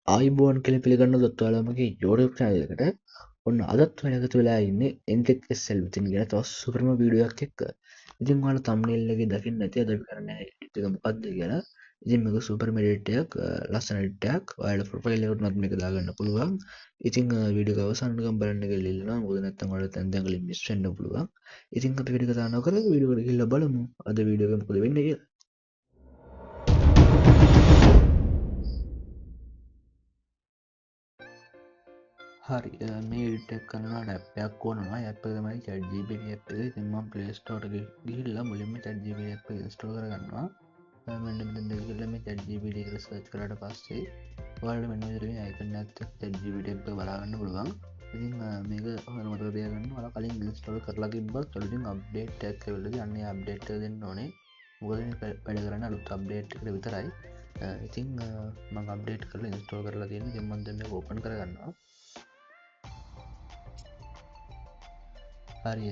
ආයිබෝන් කළ පිළිගන්න දොත්වාලමගේ යෝඩප් චායකට ඔන්න අදත් වයගතු වෙලා ඉන්න එන්තෙක්සෙල් විතින් ගෙන තවස් සුපරම වීඩියක් එක්ක ඉතින් වාල තම්නෙල්ලගේ දකිින් නැති අද කරන්න ටිකමපක්ද කියලා ඉතින් මක සුපර් මඩටයක් ලස්සනටයක් වල ප්‍රොෆයිල්ලවට නත්මක දාගන්න පුළුවන් ඉතින් විඩිය අවසන්කම් බලන්න ලිල්ලා මුද නැත්තම් වල තැන්දගලින් මිස්ෙන්න්න පුළුවන් ඉතින් අප විඩි තාන කර විඩියට හිල්ල බලමු අද වීඩියෝකමකද වෙන්න කිය හරි මේ ටක් කරනවා ඩැප්යක් ඕනවා ඇපමයි චඩ්ජීප ඇ් තිම පලේස්ටෝට ගිහිල්ලා මුලින්ම චඩ්ජීප ඇ් ස්ටෝ කරගන්නවා මෙ චඩ්ජීපිඩි සච් කරට පස්සේ වල්ඩ මෙනදරේ අයිකන්න ඇත් චඩ්ජීපිට බලාගන්න පුළුවන් ඉතින් මේක හොමතදයගන්න වල කලින් ස්ටෝල් කරලා තිබත් චොලින් අප්ඩේට් ඇක්වලද අන්නේ අප්ඩේට් දෙන්න ඕනේ මුගද වැඩ කරන්න අලුත් අප්ඩේට් විතරයි ඉතින් මං අප්ඩේට් කරල ස්ටෝ කරලා තියෙන දෙමන්දම ඕපන් කරගන්නවා හරි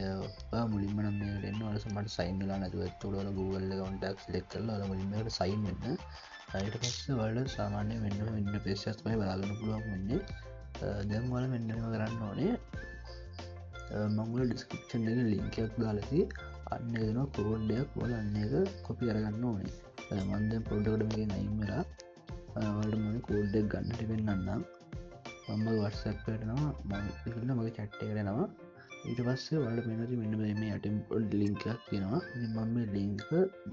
මුලින්මන මේටෙන් වල සමට සයින්ලා නැතුව තුළල Google කවන්ටක් ලෙක් කල මුලින්මට සයින් වෙන්න අයට පස්ස වලට සාමාන්‍ය වෙන්න ඉන්න පේශස්මයි බලාගන්න පුළුවන් වෙන්නේ දැම් වල මෙන්නම කරන්න ඕනේ මංගල ඩිස්කප්ෂන් එක ලිංකයක් දාලති අන්න දෙන කෝඩ්ඩයක් වල අන්න එක කොපි අරගන්න ඕනේ මන්ද පොඩ්ඩකටමගේ නයිම්මලා වලට මන කෝඩ්ඩක් ගන්නට වෙන්නන්නම් මම වර්සක්කටනවා මල්න්න මගේ චට්ටය කරනවා ඊට පස්සේ වලට මෙනති මෙන්න මේ අටම් පොඩ් ලිංකක් තියෙනවා මම ලිංක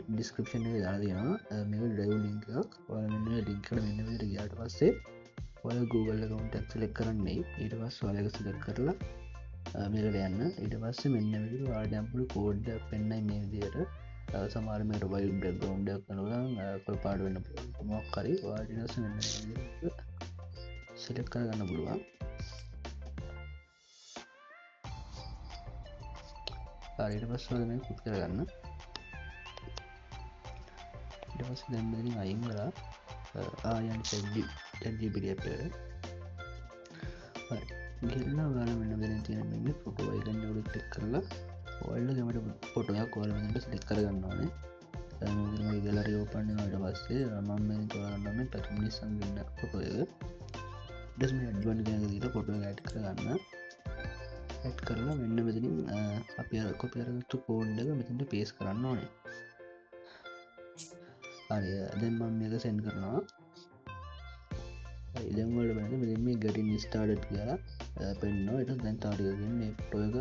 ඩිස්ක්‍රපෂන් දාලා තියෙනවා මේ ඩයිව් ලිංකක් වලන්න ලිංකට මෙන්න විට ගයාට පස්සේ ඔය Google කවුන්ට ඇක්සලෙක් කරන්නේ ඊට පස් වලක සිලක් කරලා මේකට යන්න ඊට පස්සේ මෙන්න විට වාඩයම්පුල කෝඩ්ඩ පෙන්න්නයි මේ විදියට සමාරමට වයි බ්‍රග්‍රවන්්ඩක් කනුලා කොල් පාඩ වෙන්න මොක්කරි වාඩිනස සිලෙක් කරගන්න පුළුවන් හරිට පස්වල මේ පුත් කරගන්න ඉට පස්ස දැම්බදින අයින් කලා ආයන් ජීපිඩිය පෙර ගන්න ගල මෙන්න දෙන තියෙන මෙන්න ෆොටෝ අයිගන්න ඩ ටෙක් කරලා ඔල්ල ගමට පොටයක් කොලමට ස්ලෙක් කරගන්නවානේ ගලරි ඕපන්නට පස්සේ රමම් තොරන්නම පැතුමනි සංගන්න පොටෝය ඩස්ම ඇඩ්වන් ගැන දීට පොටෝ ඇට් කරගන්න ඇට් කරලා මෙන්න මෙතනින් අපි කොපිරතු කෝඩ්ඩක මෙතට පේස් කරන්න ඕනේ හරි දැන් මම මේක සැන් කරනවා ඉදවලට බැන මෙ ගැටින් ස්ටාඩට් කියලා පෙන්න්නවා එට දැන් තාරියගන්න ටෝයක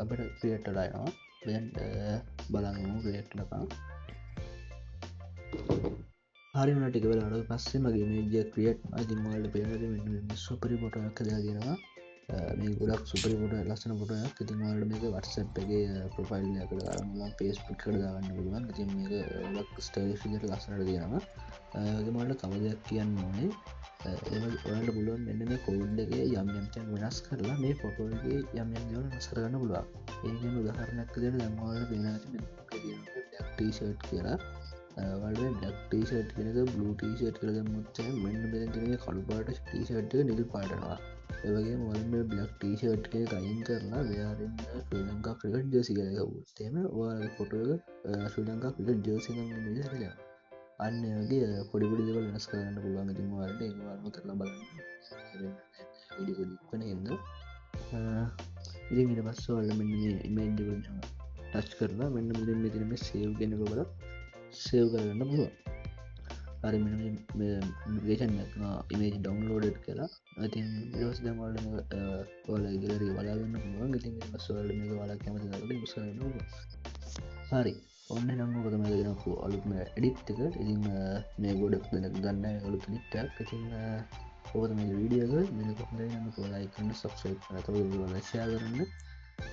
අපට ක්‍රියට්ටලයනවා දැන් බලන්නමු ක්‍රියට්ලකා හරිමට ටික වෙලාට පස්සේ මගේ මේජ ක්‍රියට් අතිමවලට පේනට මෙ සුපරි පොටක් දගෙන මේ ගොඩක් සුපරිපොට ලස්සන පොටයක් ඉතින්වාලට මේක වර්සප්ගේ ප්‍රොෆයිල්ලකට ලා පේස්පික් කර දාගන්න පුළුවන් ඉතින් මේක ලක් ස්ටේෂිකට ලස්සනට තියෙනවා ඒමට තම දෙයක් කියන්න ඕනේ ඔයාට පුළුවන් මෙන්න මේ කෝඩ්ඩගේ යම්යම්තැන් වෙනස් කරලා මේ ෆොටෝගේ යම්යම් දවල නස්කරගන්න පුළුවන් ඒකම උදාහරණයක් දෙන දම්වාලට පෙන ටීෂට් කියලා වල ඩක් ටීෂට් කෙනක බ්ලු ටීෂට් කළ මුච්ච මෙන්න බෙතින කළුපාට ටීෂට්ක නිල් පාටනවා ඒවගේ මොල්ම බ්ලක් ටීෂට් එක අයින් කරලා වයාරන්න ශ්‍රී ලංකා ක්‍රිකට් ජසි කලක උත්තේම වාල ෆොටෝක ශ්‍රී ලංකා ක්‍රිකට් ජසි ල අන්න වගේ පොඩිපුඩි දෙවල් වෙනස් කරන්න පුළුවන් තිමවාලට ඒවාල්ම කරලා බලන්න ඉඩිකන එන්න ඉරිට පස්සවල්ල මෙන්න ඉමේන්ජ ටච් කරලා මෙන්න මුලින් මෙතිනම සේව් ගෙනක බල සේව් කරගන්න පුළුවන් හරි ගේෂන් ඉමේජ් ඩවන්ලෝඩ් කියලා ඇතින් දස් දමල්ල ඔල ගලරි වලාගන්න පුළුවන් ඉතින් පස්සවල්ල මේ වලා කැමති දරට සන්න හරි ඔන්න නම්මකතම දෙනපු අලුත්ම එඩිට්ක ඉතින් මේ ගොඩක් දෙන දන්න අලුත් ලිට්ටක් ඉතින් ඕත මේ වීඩියක මෙ කොහොඳ යන්න පොලයිකන්න සක්සයි් නත ලශයා කරන්න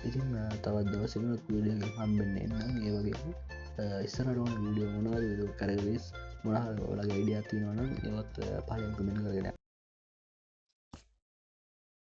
ඉතින් තවත් දවසනත් වීඩිය හම්බෙන්න එන්න ඒ වගේ ඉස්සරටන වීඩියෝ මොනවද කරවෙස් මොනහ ඔලගේ ඉඩිය තියනවනම් ඒවත් පලයම් කමෙන්ට කරගෙන